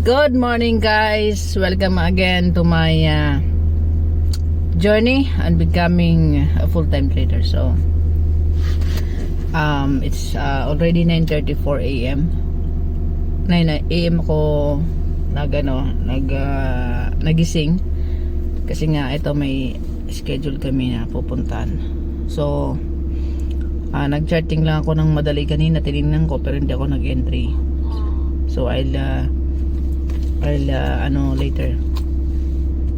Good morning guys, welcome again to my journey on becoming a full-time trader. So it's already 9:34 a.m. 9 a.m. ako nagising kasi nga ito may schedule kami na pupuntahan. So nag-charting lang ako ng madali kanina, tinignan ko pero hindi ako nag-entry. So I'll later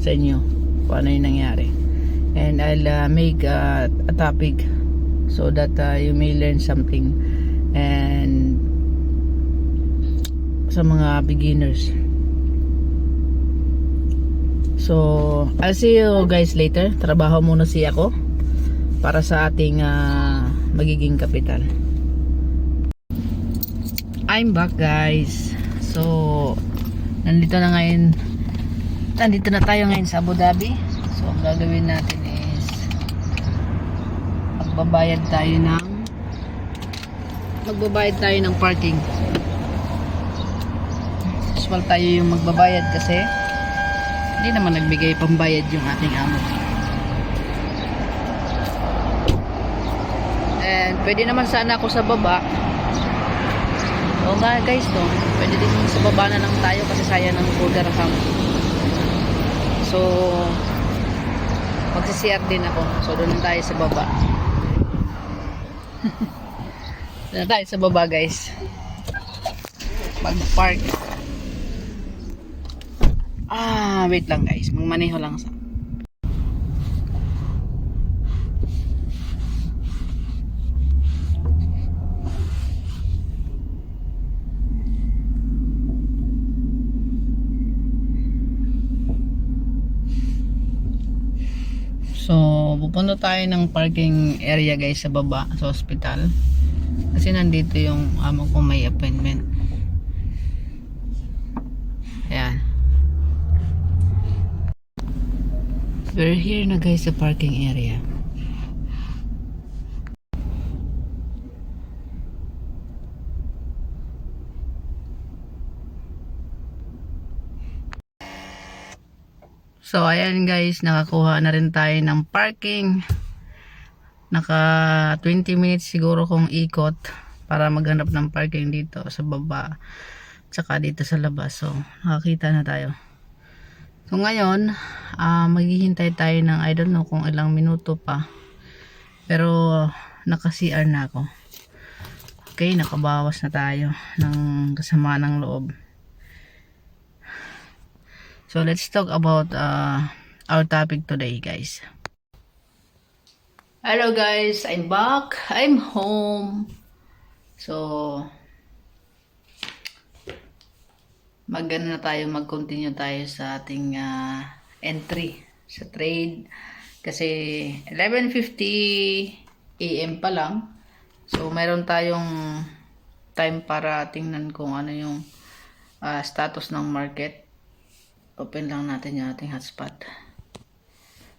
sa inyo kung ano yung nangyari, and I'll make a topic so that you may learn something and sa mga beginners. So I'll see you guys later. Trabaho muna siya ako para sa ating magiging kapital. I'm back guys. So nandito na tayo ngayon sa Abu Dhabi. So ang gagawin natin is magbabayad tayo ng parking. Usual tayo yung magbabayad kasi hindi naman nagbigay pambayad yung ating amo. And pwede naman sana ako sa baba. O nga guys, pwede din sa baba na lang tayo kasi sayang ng dirham. So magsi-CR din ako. So doon tayo sa baba. Doon tayo sa baba guys. Mag-park. Wait lang guys. Magmaneho lang sa. So, pupunta tayo ng parking area guys sa baba sa hospital. Kasi nandito yung amo ko may appointment. Ayan. We're here na guys sa parking area. So ayan guys, nakakuha na rin tayo ng parking. Naka 20 minutes siguro kung ikot para maghanap ng parking dito sa baba tsaka dito sa labas. So nakakita na tayo. So ngayon maghihintay tayo ng I don't know kung ilang minuto pa, pero naka CR na ako. Okay, nakabawas na tayo ng kasamaan ng loob. So let's talk about our topic today guys. Hello guys, I'm back. I'm home. So mag-continue tayo sa ating entry sa trade kasi 11:50 AM pa lang. So mayroon tayong time para tingnan kung ano yung status ng market. Open lang natin yung ating hotspot.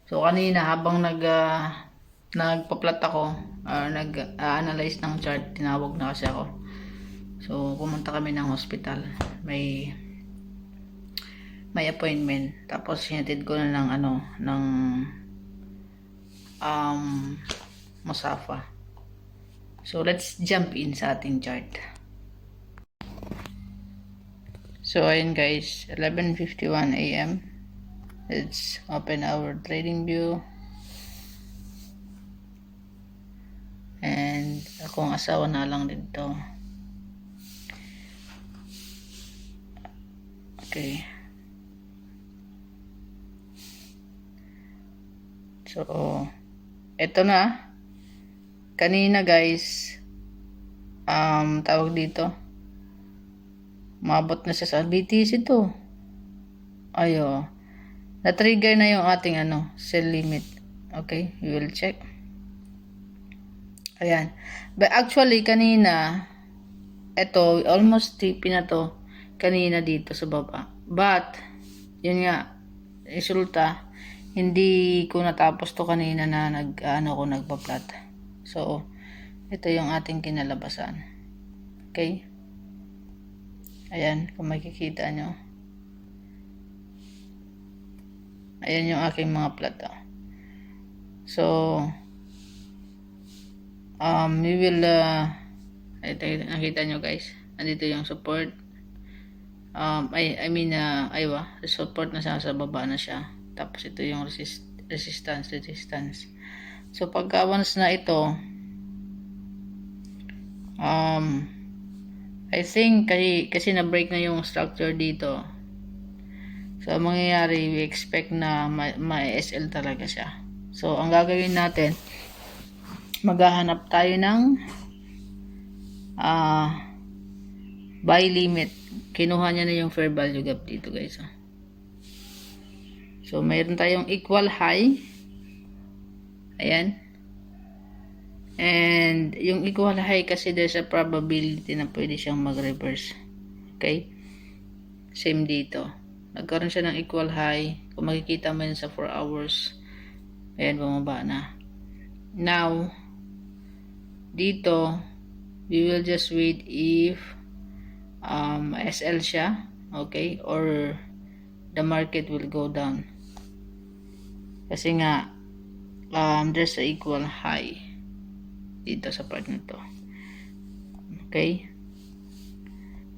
So kanina habang nagpa-plot ako, nag-analyze ng chart, tinawag na kasi ako. So pumunta kami ng hospital. May appointment. Tapos hinatid ko na ng Musafa. So let's jump in sa ating chart. So ayun guys, 11:51 AM. Let's open our trading view. And akong asawa na lang dito. Okay. So eto na. Kanina guys, tawag dito. Mabot na siya sa BTC to. Ayo. Na-trigger na yung ating sell limit. Okay, we will check. Ayan. But actually kanina ito almost TP na to kanina dito sa baba. But yun nga resulta hindi ko natapos to kanina na nagpa-plot. So ito yung ating kinalabasan. Okay? Ayan, kung makikita nyo. Ayan yung aking mga plot. So, we will, ito, nakita nyo guys, andito yung support. Support na siya, sa baba na siya. Tapos ito yung resistance. So, pagka once na ito, I think kasi na-break na yung structure dito. So, ang mangyayari, we expect na ma-SL talaga siya. So, ang gagawin natin, maghahanap tayo ng buy limit. Kinuha niya na yung fair value gap dito guys. So, mayroon tayong equal high. Ayan. And, yung equal high kasi there's a probability na pwede siyang mag-reverse. Okay? Same dito. Nagkaroon siya ng equal high. Kung makikita mo yun sa 4 hours. Ayan, bumaba na. Now, dito, we will just wait if SL siya. Okay? Or the market will go down. Kasi nga, there's a equal high dito sa part na to. Okay?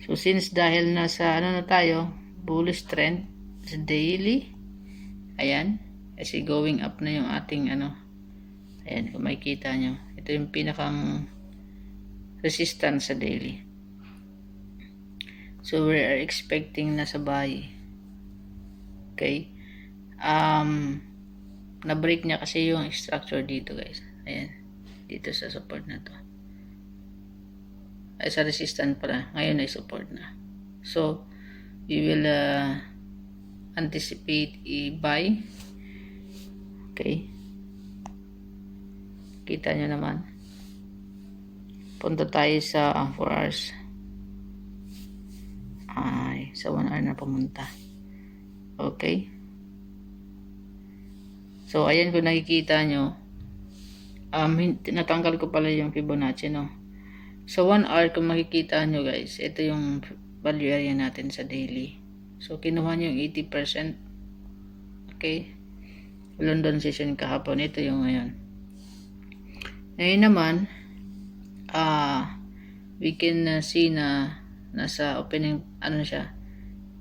So, since dahil nasa na tayo, bullish trend sa daily, ayan, kasi going up na yung ating ayan, kung makikita nyo, ito yung pinakang resistance sa daily. So, we are expecting na sa buy. Okay? Na-break niya kasi yung structure dito guys. Ayan, dito sa support na to. Ay, sa resistance pala. Ngayon ay support na. So, we will anticipate a buy. Okay. Kita nyo naman. Punta tayo sa 4 hours. Ay, sa 1 hour na pumunta. Okay. So, ayan kung nakikita nyo. Natanggal ko pala yung Fibonacci, no? So, 1 hour kung makikita nyo guys, ito yung value area natin sa daily. So, kinuha nyo yung 80%. Okay. London session kahapon. Ito yung ngayon. Ngayon naman, we can see na nasa opening, ano siya,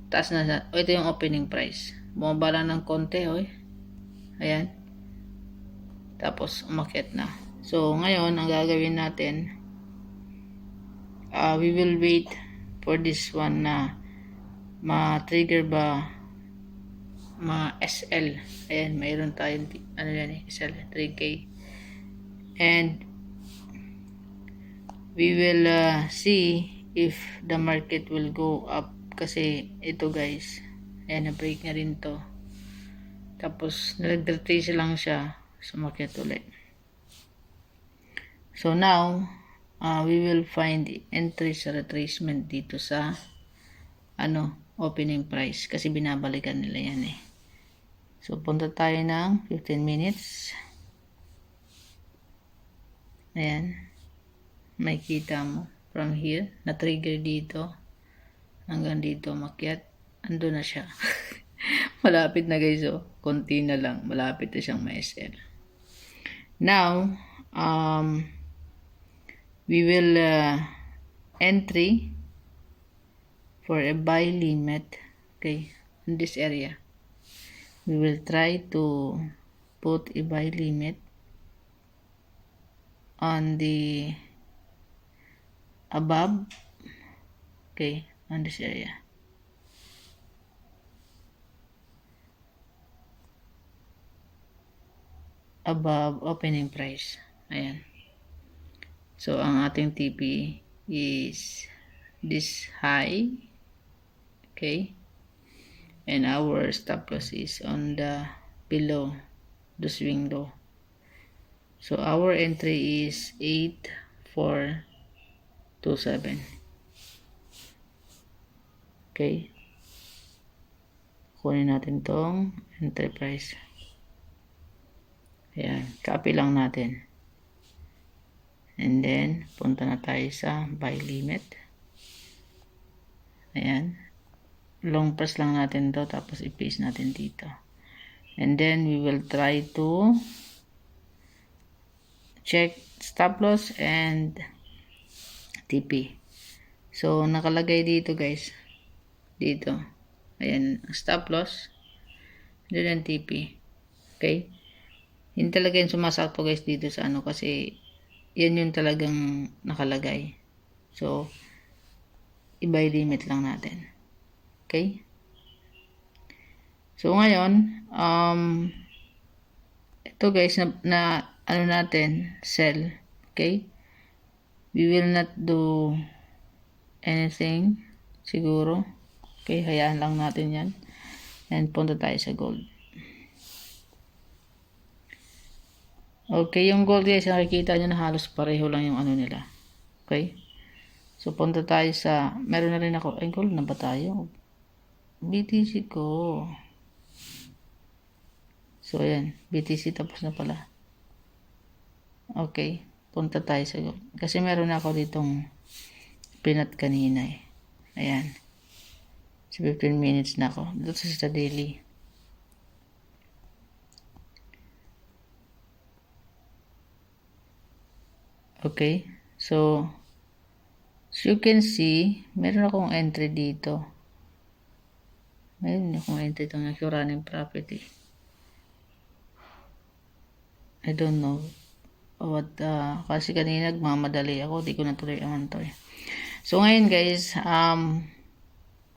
taas na siya. Ito yung opening price. Bumaba lang ng konti, oy. Ayan. Tapos, umakyat na. So, ngayon, ang gagawin natin, we will wait for this one na ma-trigger ba ma-SL. Ayan, mayroon tayong SL 3K. And we will see if the market will go up kasi ito guys, ayan, na-break na rin to. Tapos, nag-trace lang siya, sumakyat ulit. So, now, we will find entry sa retracement dito sa opening price kasi binabalikan nila yan eh. So, punta tayo ng 15 minutes. Ayan. Makikita mo from here, na-trigger dito hanggang dito makyat. Ando na siya. Malapit na guys, oh. Konti na lang. Malapit na siyang ma-SL. Now, we will entry for a buy limit, okay, in this area. We will try to put a buy limit on the above, okay, on this area. Above opening price. Ayan. So, ang ating TP is this high. Okay. And our stop loss is on the below the swing low. So, our entry is 8427. Okay. Kunin natin tong entry price. Ayan. Copy lang natin. And then, punta na tayo sa buy limit. Ayan. Long press lang natin to, tapos i-paste natin dito. And then we will try to check stop loss and TP. So nakalagay dito guys, dito, ayan, stop loss, dito ang TP. Okay, hindi talaga yung sumasakto guys dito sa ano, kasi yan yung talagang nakalagay. So i-buy limit lang natin. Okay, so ngayon ito guys na ano natin, sell. Okay, we will not do anything siguro. Okay, hayaan lang natin yan. And punta tayo sa gold. Okay, yung gold guys, nakikita nyo na halos pareho lang yung ano nila. Okay, so punta tayo sa, meron na rin ako, ay gold na ba tayo? BTC ko. So ayan, BTC tapos na pala. Okay, punta tayo sa gold. Kasi meron na ako ditong pinat kanina eh. Ayan. So 15 minutes na ako. Dito sa daily. Okay, so as you can see, meron akong entry dito. Meron akong entry itong running profit eh. I don't know what, kasi kanina nagmamadali ako, di ko natuloy naman to eh. So ngayon guys,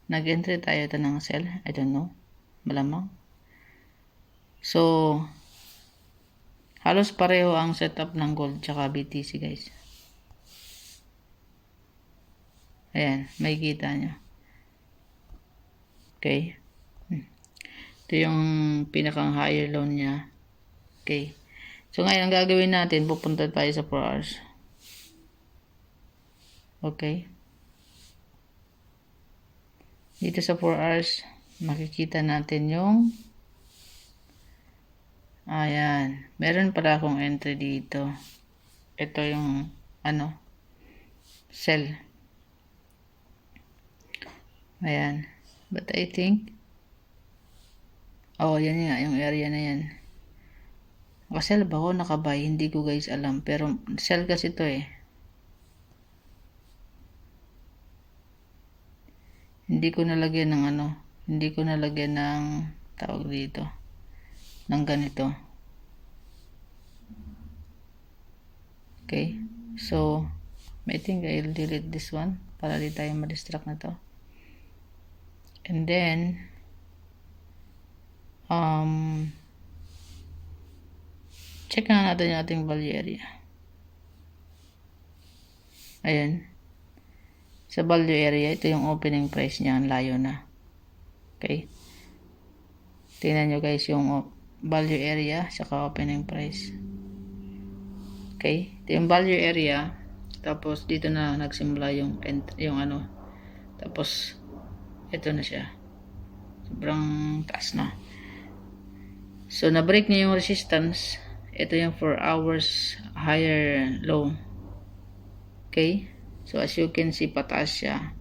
nag-entry tayo ito ng sell, I don't know, malamang. So halos pareho ang setup ng gold tsaka BTC guys. Ayan, may kita nyo. Okay, ito yung pinakang higher low niya. Okay, so ngayon ang gagawin natin, pupunta tayo sa 4 hours. Okay, dito sa 4 hours makikita natin yung, ayan, meron pala akong entry dito. Ito yung ano, sell. Ayan, but I think, oh yan nga yung area na yan. Nakasell ba ako, nakabuy? Hindi ko guys alam, pero sell kasi to eh. Hindi ko nalagyan ng ano, hindi ko nalagyan ng tawag dito, ng ganito. Okay, so I think I'll delete this one para di tayo ma-distract na to. And then check na natin yung ating value area. Ayan, sa value area, ito yung opening price niya, ang layo na. Okay, tingnan nyo guys yung value area saka opening price. Okay, ito yung value area, tapos dito na nagsimula yung ano, tapos ito na siya, sobrang taas na. So na-break niya yung resistance. Ito yung 4 hours higher low. Okay, so as you can see, pataas siya.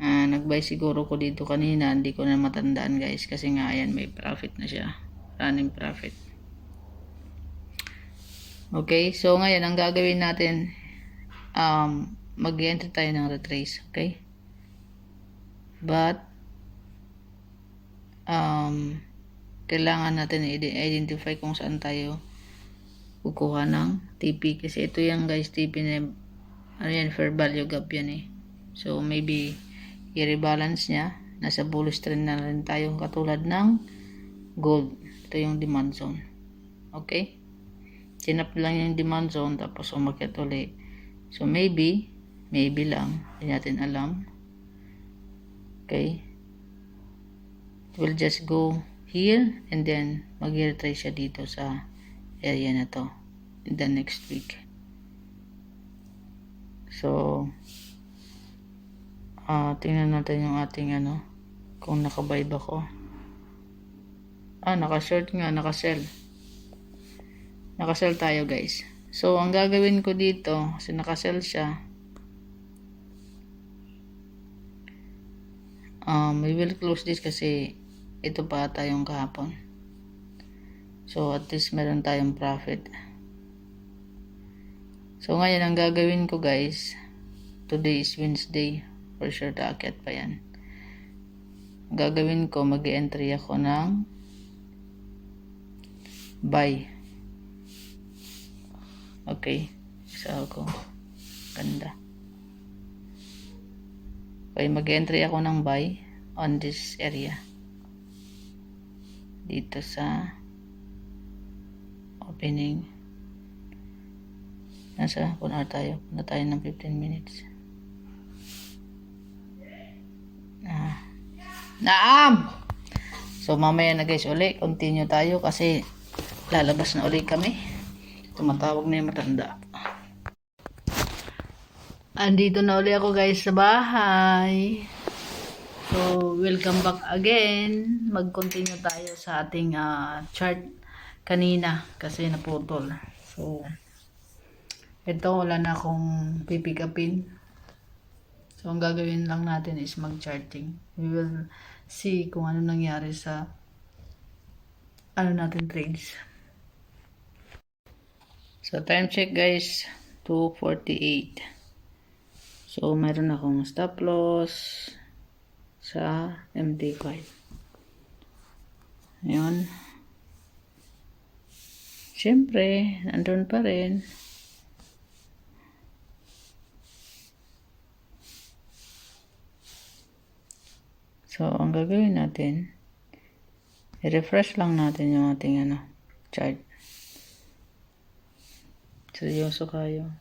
Nag-buy siguro ko dito kanina, hindi ko na matandaan guys, kasi nga ayan, may profit na siya, running profit. Okay, so ngayon ang gagawin natin, mag-enter tayo ng retrace. Okay, but kailangan natin i-identify kung saan tayo kukuha ng TP, kasi ito yung guys, TP na ano yan, fair value gap yan eh. So maybe i-rebalance niya, nasa bullish trend na rin tayo katulad ng gold. Ito yung demand zone. Okay, tinap lang yung demand zone tapos umakyat ulit. So maybe lang, hindi natin alam. Okay, we'll just go here and then mag-retrace siya dito sa area na to in the next week. So tingnan natin yung ating ano, kung nakabuy ba ko. Naka-short nga, naka-sell tayo guys. So ang gagawin ko dito, kasi naka-sell siya, we will close this kasi ito pa tayong kahapon. So at least meron tayong profit. So ngayon ang gagawin ko guys, today is Wednesday, for sure taakyat pa yan. Ang gagawin ko, mag-entry ako ng buy. Okay, isa ako. Ganda. Okay, mag-entry ako ng buy on this area. Dito sa opening. Nasa 1 hour tayo. Punta tayo ng 15 minutes. Naam! So mamaya na guys uli. Continue tayo kasi lalabas na uli kami. Tumatawag na yung matanda. Andito na uli ako guys sa bahay. So welcome back again. Mag-continue tayo sa ating chart kanina kasi naputol. So ito wala na akong pipick upin. So ang gagawin lang natin is mag-charting. We will see kung ano nangyari sa natin trades. So time check guys, 2:48. So meron akong stop loss sa MT5. Ayun. Siyempre, nandun pa rin. So, ang gagawin natin, i-refresh lang natin yung ating chart. Seryoso kayo.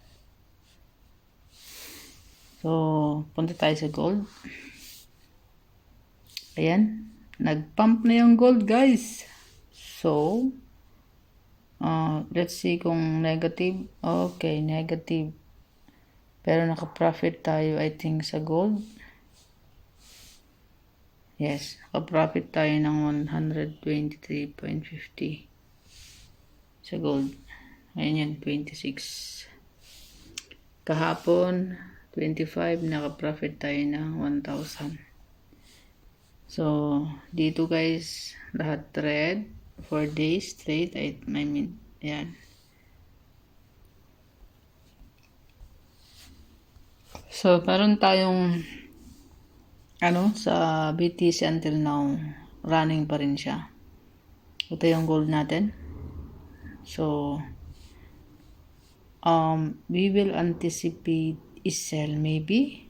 So, punta tayo sa gold. Ayan. Nag-pump na yung gold, guys. So, let's see kung negative. Okay, negative. Pero naka-profit tayo, I think, sa gold. Yes, naka-profit tayo ng 123.50 sa gold. Ayan yan, 26. Kahapon, 25, naka-profit tayo ng 1,000. So, dito guys, lahat red, 4 days straight, I mean, ayan. So, meron tayong sa BTC until now, running pa rin siya. Ito yung gold natin. So, we will anticipate is-sell maybe.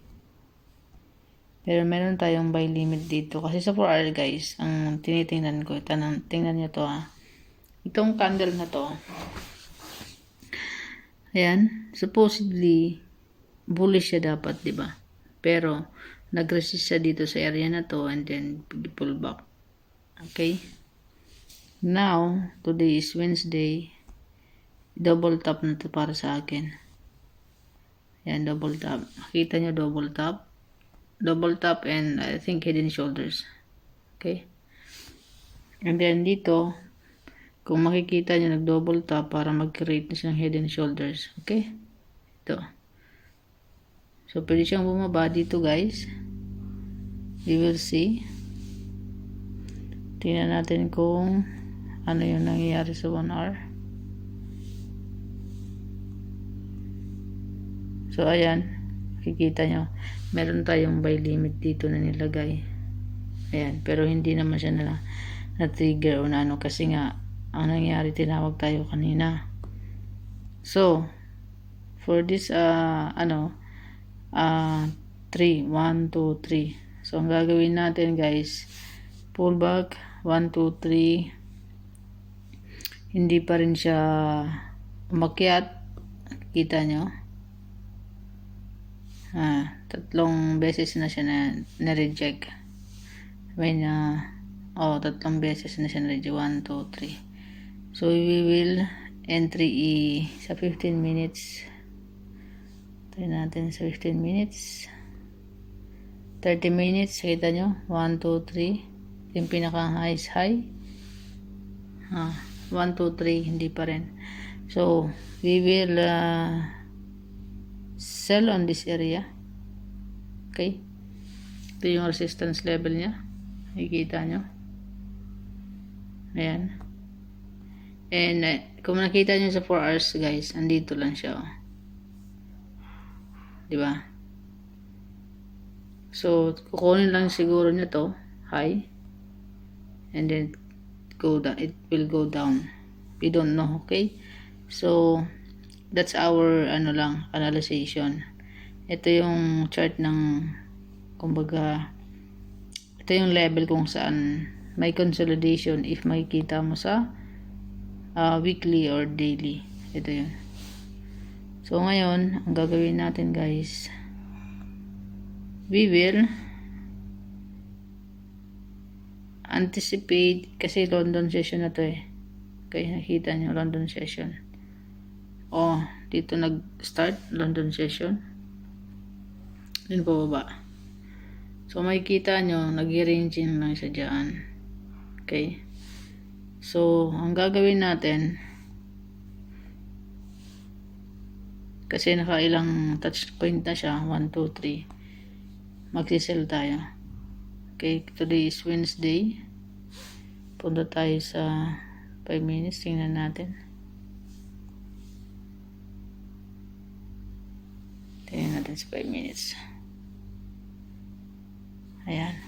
Pero meron tayong buy limit dito. Kasi sa 4 hour guys, ang tinitingnan ko, tingnan nyo to Itong candle na to. Ayan, supposedly, bullish siya dapat, di ba? Pero, nag-resist siya dito sa area na to and then pull back. Okay? Now, today is Wednesday. Double tap na to para sa akin. Yan, double tap. Nakita nyo double tap? Double tap and I think head and shoulders. Okay? And then dito, kung makikita nyo, nag-double tap para mag-create na siyang head and shoulders. Okay? Ito. So, pwede siyang bumaba dito guys. We will see. Tingnan natin kung ano yung nangyayari sa 1 hour. So, ayan. Makikita nyo. Meron tayong buy limit dito na nilagay. Ayan. Pero hindi naman siya na-trigger o kasi nga, ang nangyayari, tinawag tayo kanina. So, for this, 3, 1, 2, 3. So, ang gagawin natin guys, pull back, 1, 2, 3. Hindi pa rin siya umakyat. Kita nyo? Tatlong beses na siya na-reject. Tatlong beses na siya na-reject. 1, 2, 3. So, we will entry sa 15 minutes. Try natin sa 15 minutes. 30 minutes. Kita nyo? 1, 2, 3. Yung pinaka-high is high. 1, 2, 3. Hindi pa rin. So, we will sell on this area. Okay? Ito yung resistance level niya. Nakikita nyo? Ayan. And kung nakita nyo sa 4 hours guys, andito lang siya. Oh. Diba? So, kukunin lang siguro nyo to, high. And then, go down. It will go down. We don't know, okay? So, that's our, analyzation. Ito yung chart ng, kumbaga, ito yung level kung saan may consolidation if makikita mo sa weekly or daily. Ito yun. So, ngayon, ang gagawin natin guys, we will anticipate, kasi London session na to eh. Okay, nakita nyo, London session. Oh, dito nag-start, London session. Yun pababa. So, makikita nyo, nag-ranging lang siya dyan. Okay. So, ang gagawin natin, kasi nakailang touch point na siya, 1, 2, 3. Magsisell tayo. Okay, today is Wednesday. Punta tayo sa 5 minutes. Tingnan natin. Tingnan natin sa 5 minutes. Ayan.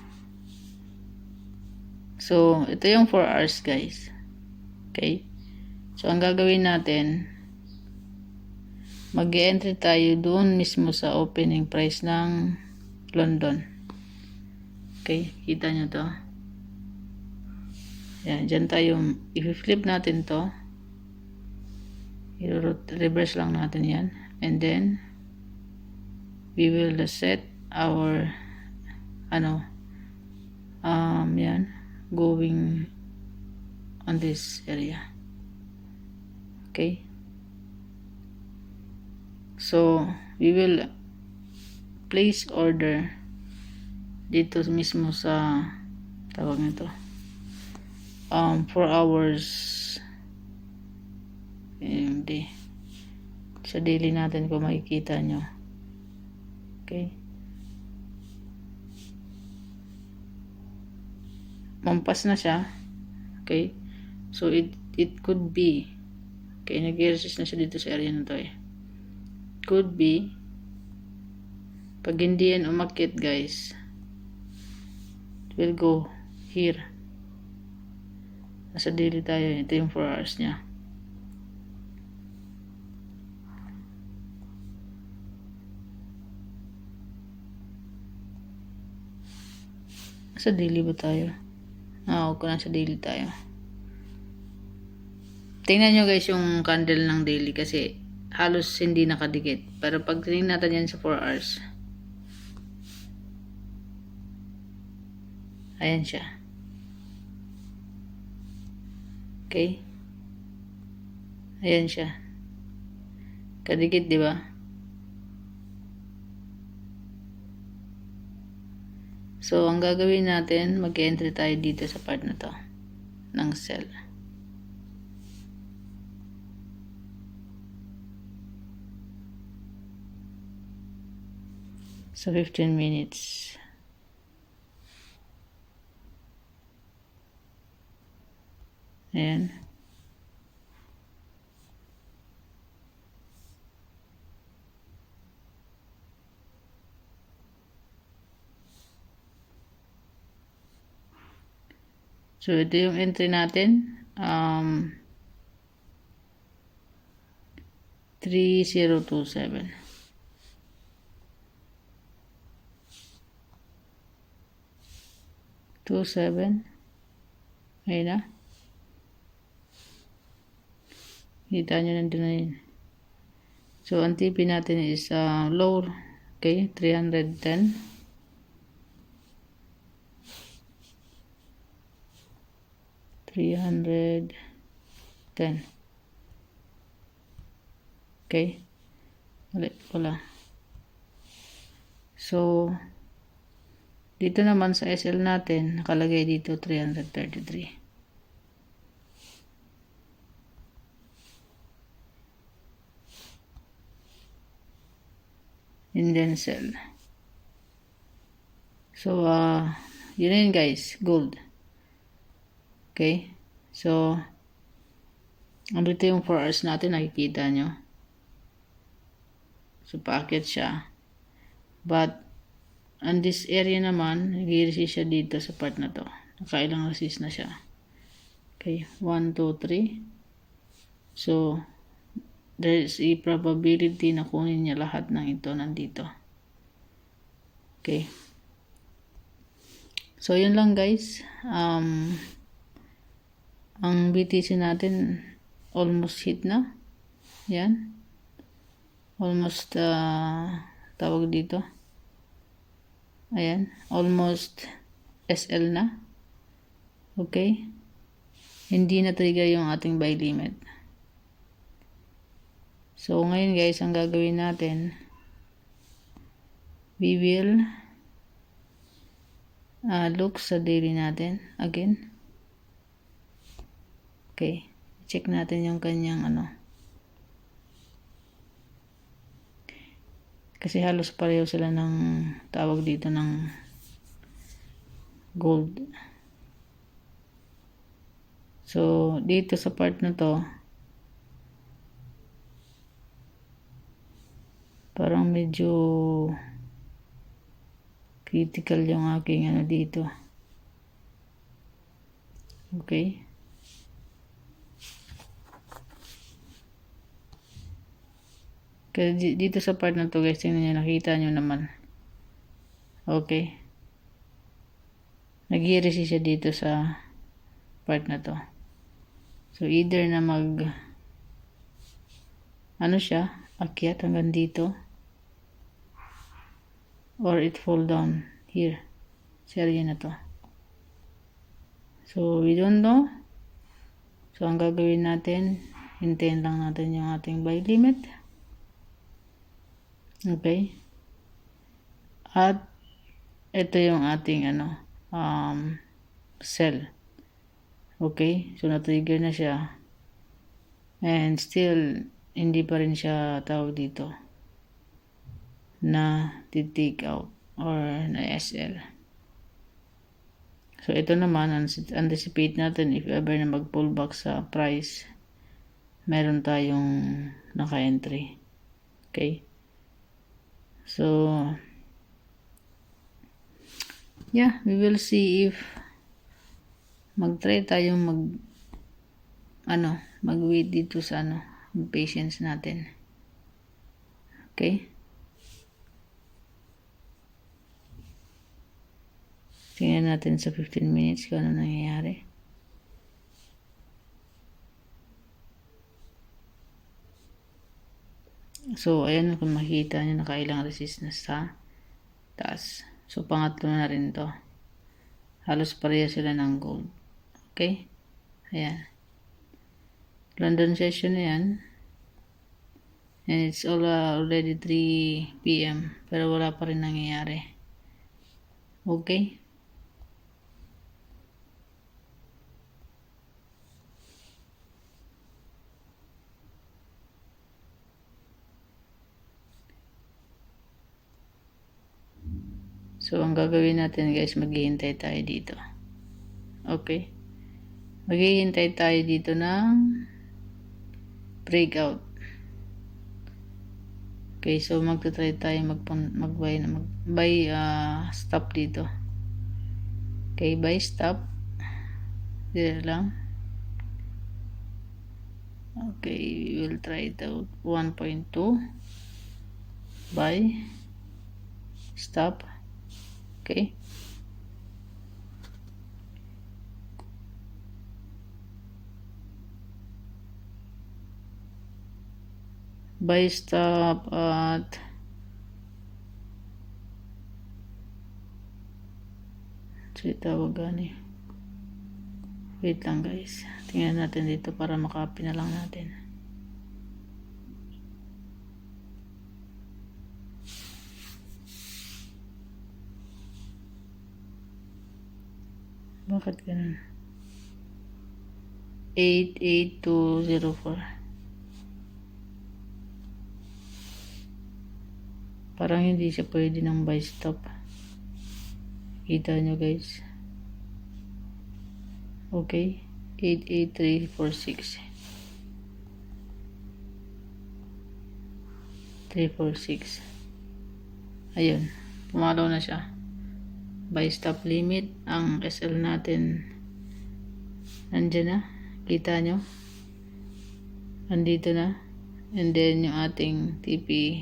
So, ito yung 4 hours guys. Okay. So, ang gagawin natin, mag-entry tayo doon mismo sa opening price ng London. Okay, kita nyo to. Yan, dyan tayo, i-flip natin to. I-reverse lang natin yan. And then, we will set our, yan, going on this area. Okay. So, we will place order dito mismo sa tawag nito 4 hours hindi sa daily natin kung makikita nyo. Okay, mampas na siya. Okay, so it could be, okay, nag-resist na siya dito sa area na to eh. Could be pag hindi yan umakit guys, it will go here. Nasa daily tayo. Ito yung 4 hours nya. Nasa daily ba tayo? Okay, nasa daily tayo. Tingnan nyo guys yung candle ng daily kasi halos hindi nakadikit. Pero pag tingnan natin yan sa 4 hours, ayan siya. Okay? Ayan siya. Kadikit, di ba? So, ang gagawin natin, mag-entry tayo dito sa part na to ng sell. So, 15 minutes. Ayan. So, ito yung entry natin. 3027. Ayun na. Kita nyo nandun na yun. So, ang TP natin is low. Okay, 310. Okay. Wala. So, dito naman sa SL natin, nakalagay dito 333. And then sell. So, yun yun guys, gold. Okay. So, Andito yung 4 hours natin, nakikita nyo. So, paakyat siya. But, on this area naman, nag-resist siya dito sa part na to. Nakailang resist na siya. Okay, 1, 2, 3. So, there is a probability na kunin niya lahat ng ito nandito. Okay. So, yun lang guys. Ang BTC natin almost hit na. Yan. Almost, tawag dito. Ayan. Almost SL na. Okay. Hindi na trigger yung ating buy limit. So, ngayon guys, ang gagawin natin, we will look sa daily natin again. Okay. Check natin yung kanyang kasi halos pareho sila ng tawag dito ng gold. So, dito sa part na to, parang medyo critical yung aking dito. Okay. Kasi dito sa part na to guys, tingnan nyo, nakita nyo naman. Okay. Nag-i-resist siya dito sa part na to. So, either na siya, akyat hanggang dito, or it fall down here sa area na to. So, we don't know. So, ang gagawin natin, hintayin lang natin yung ating buy limit. Okay. At ito yung ating sell. Okay. So, na-trigger na siya. And still, hindi pa rin siya tawag dito na take out or na SL. So, ito naman, anticipate natin if ever na mag-pullback sa price, meron tayong naka-entry. Okay? So, yeah, we will see if mag-try tayong mag-wait dito sa patience natin. Okay? Tingnan natin sa 15 minutes kung ano nangyayari. So, ayan, kung makikita nyo, nakailang resist na sa taas. So, pangatlo na rin to. Halos pareha sila ng gold. Okay? Ayan. London session na yan. And it's already 3 PM. Pero wala pa rin nangyayari. Okay? So, ang gagawin natin guys, maghihintay tayo dito. Okay? Maghihintay tayo dito ng breakout. Okay, so magta-try tayo mag-buy stop dito. Okay, buy stop. Dito lang. Okay, we will try the 1.2. Buy stop. Okay. Buy stop at tawag gani. Wait lang guys. Tingnan natin dito para makapin na lang natin. Bakit ganun? 88204. Parang hindi siya pwede ng buy stop. Kita nyo guys. Okay. 88346. 346. Ayun, pumalaw na siya. Buy stop limit, ang SL natin nandyan na, kita nyo, nandito na, and then yung ating TP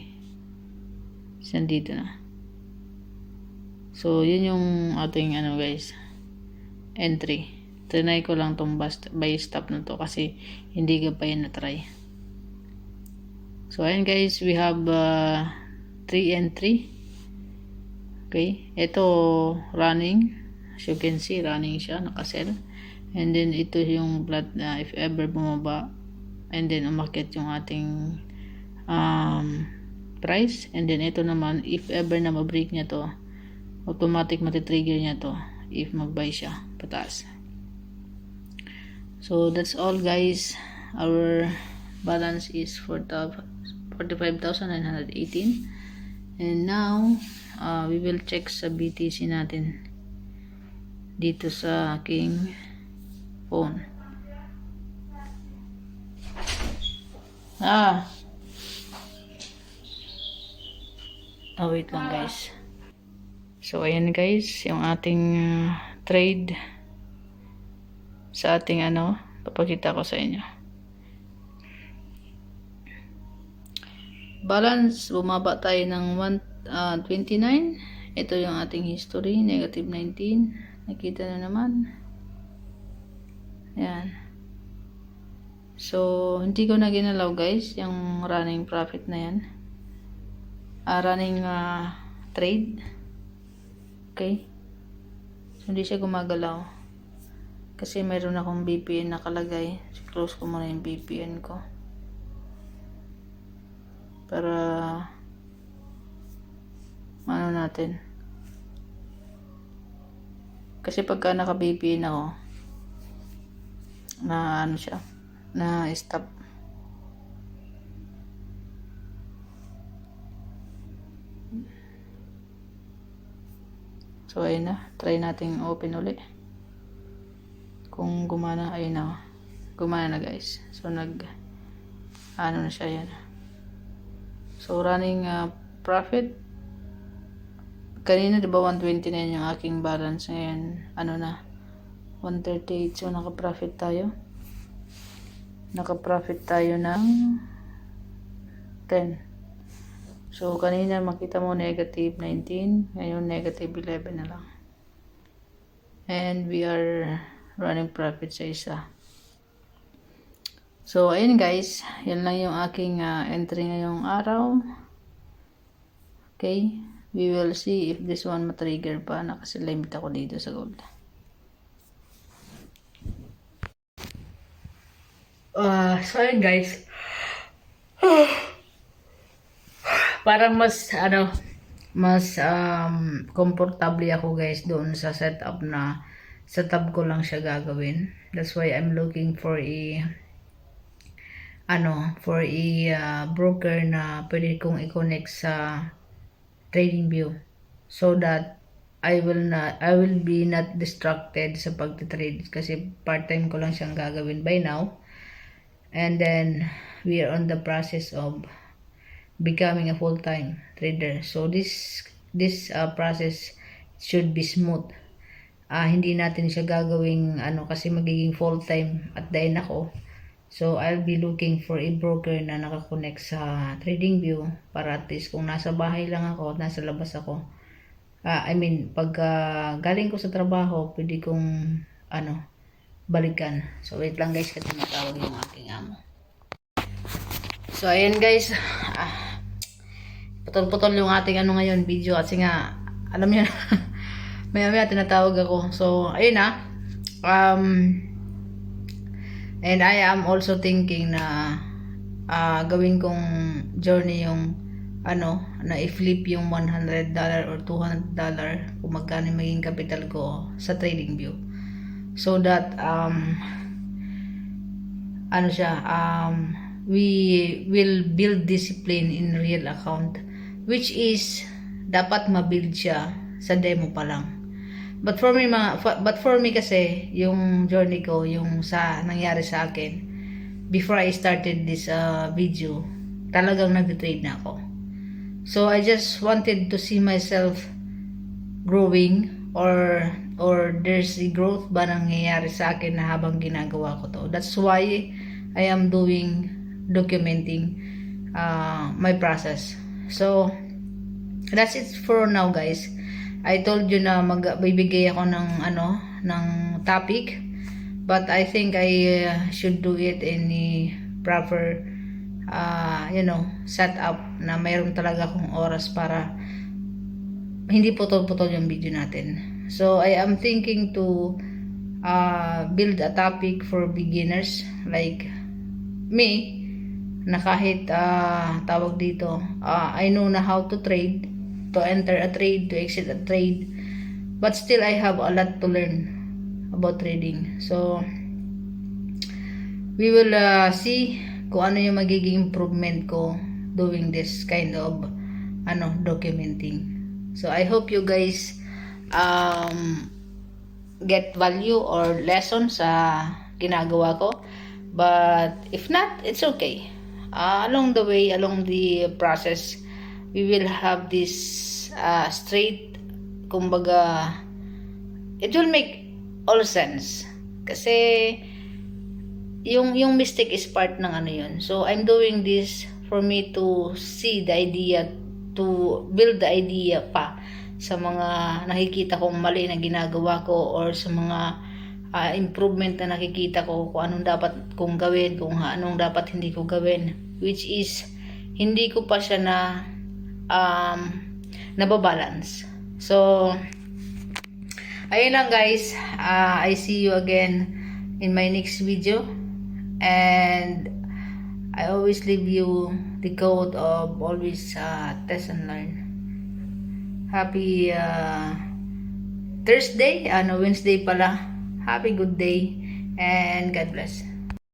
nandito na. So yun yung ating ano guys, entry. Trinay ko lang tong buy stop na to kasi hindi ka pa yun na-try. So ayun guys, we have 3 and 3. Okay, ito running, as you can see, running siya, nakasell. And then ito yung flat na if ever bumaba and then umakyat yung ating price. And then ito naman, if ever na mabreak niya to, automatic matitrigger niya to if mag-buy siya pataas. So that's all guys. Our balance is 45,918. And now we will check sa BTC natin dito sa aking phone. Wait lang guys. So ayan guys, yung ating trade sa ating papakita ko sa inyo. Balance, bumaba tayo ng 129. Ito yung ating history, negative 19. Nakita na naman. Ayan. So, hindi ko na ginalaw guys, yung running profit na yan. Running trade. Okay. So, hindi siya gumagalaw. Kasi mayroon akong VPN nakalagay. So, close ko muna yung VPN ko. Para ano natin. Kasi pagka naka-VPN ako, na ano siya, na stop. So ayun na, try nating open uli. Kung gumana, ayun na. Gumana na guys. So ano na siya yan. So running profit. Kanina diba 129 yung aking balance. Ngayon ano na, 138. So naka-profit tayo. Naka-profit tayo ng 10. So kanina makita mo negative 19. Ngayon negative 11 na lang. And we are running profit sa isa. So ayun guys, yan lang yung aking entry ngayong araw. Okay, we will see if this one matrigger pa. Nakasilimit ako dito sa gold. So ayun guys, parang mas comfortable ako guys doon sa setup ko lang siya gagawin. That's why I'm looking for a broker na pwede kong i-connect sa TradingView so that I will be not distracted sa pagtitrade kasi part-time ko lang siyang gagawin by now. And then we are on the process of becoming a full-time trader. So this process should be smooth. Hindi natin siya gagawing kasi magiging full-time at the end ako. So I'll be looking for a broker na nakakonect sa TradingView para at least kung nasa bahay lang ako at nasa labas ako. Pag galing ko sa trabaho, pwede kong balikan. So wait lang guys kasi matawag yung aking amo. So ayan guys, putol-putol yung ating ngayon video kasi nga alam niyo maya tinatawag ako. So ayun and I am also thinking na gawin kong journey yung na i-flip yung $100 or $200 kung magkano maging capital ko sa TradingView. So that we will build discipline in real account, which is dapat ma-build siya sa demo pa lang. But for me kasi yung journey ko, yung nangyari sa akin before I started this video, talagang nag-trade na ako. So I just wanted to see myself growing, or there's a growth ba nangyayari sa akin na habang ginagawa ko to. That's why I am documenting my process. So that's it for now, guys. I told you na magbibigay ako ng topic, but I think I should do it in a proper setup na mayroon talaga akong oras para hindi putol-putol yung video natin. So I am thinking to build a topic for beginners like me, na kahit tawag dito, I know na how to trade, to enter a trade, to exit a trade, but still I have a lot to learn about trading. So we will see kung ano yung magiging improvement ko doing this kind of documenting. So I hope you guys get value or lesson sa ginagawa ko. But if not, it's okay. Along the way, along the process, we will have this straight, kumbaga, it will make all sense. Kasi yung mistake is part ng yun. So I'm doing this for me to see the idea, to build the idea pa sa mga nakikita kong mali na ginagawa ko, or sa mga improvement na nakikita ko, kung anong dapat kong gawin, kung anong dapat hindi ko gawin, which is hindi ko pa siya nababalance. So ayun lang, guys. I see you again in my next video, and I always leave you the code of always test and learn. Happy Thursday, Wednesday pala. Happy good day, and God bless.